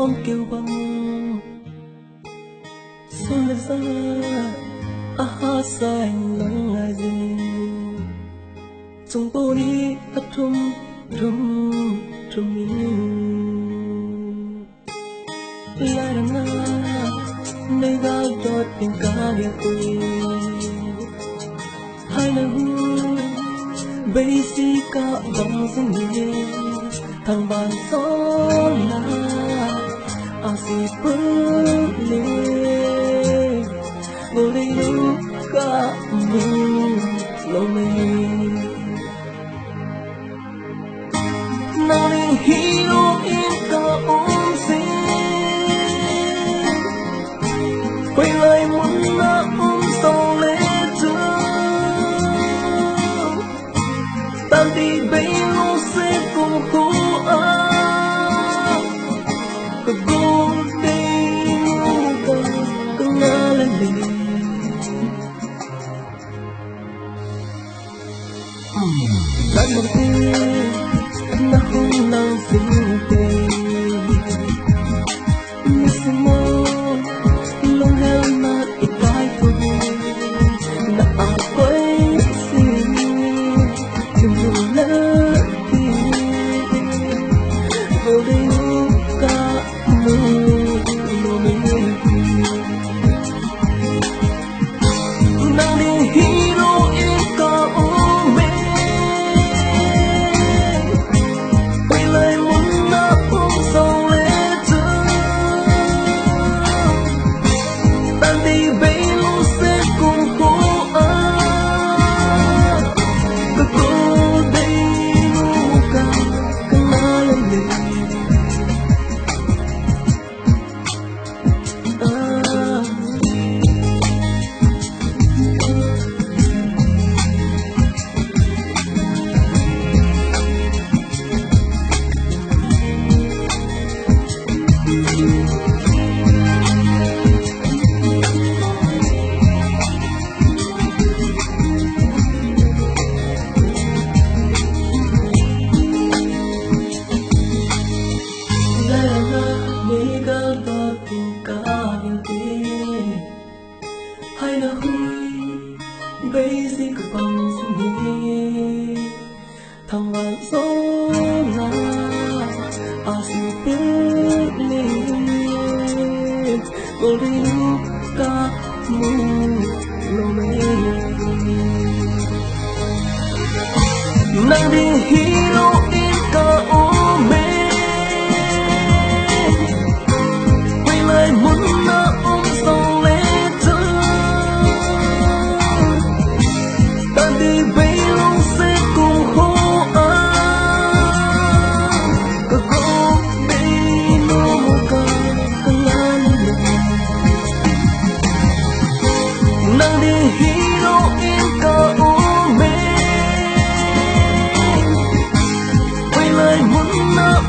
con kêu bằng xuân ra aha sang lắng ai gì trong bầu đi hắt thum thum thum lại đằng na nơi ga giọt tình ca địa quê hai năm bây si cả bằng dung nhẹ thằng bạn gió là asi perle ngồi đây cả mình lâu nay nào đi hiểu in cả ôm xin quay lại muốn là ôm sầu lệ tan đi bấy lâu sẽ cùng cô cứ cô đây luôn cứ ngã lên đi lại một tin nó không năng sinh tình mình xin mơ luôn heo mà ít vai thôi đã quay xin đừng dùng lỡ đi vô đây cả mưa mùa mình đang đi hero in cả ôm mê quay lại muốn nắp ôm sầu lệ thương đang đi bấy lâu sẽ cùng cô cứ cô đây nụ ca cứ ngã lên mình hai là huy bây giờ cứ bằng dung nhẹ thằng bạn gió là asi perle ngồi đây cả mình lâu nay nàng đi hero in cả ôm mê quay lại muốn na ôm sầu lệ thương tan đi bấy lâu sẽ cùng hô cứ cô đây nụ ca cứ ngã lên nàng đi hero in cả ôm mê quay lại muốn na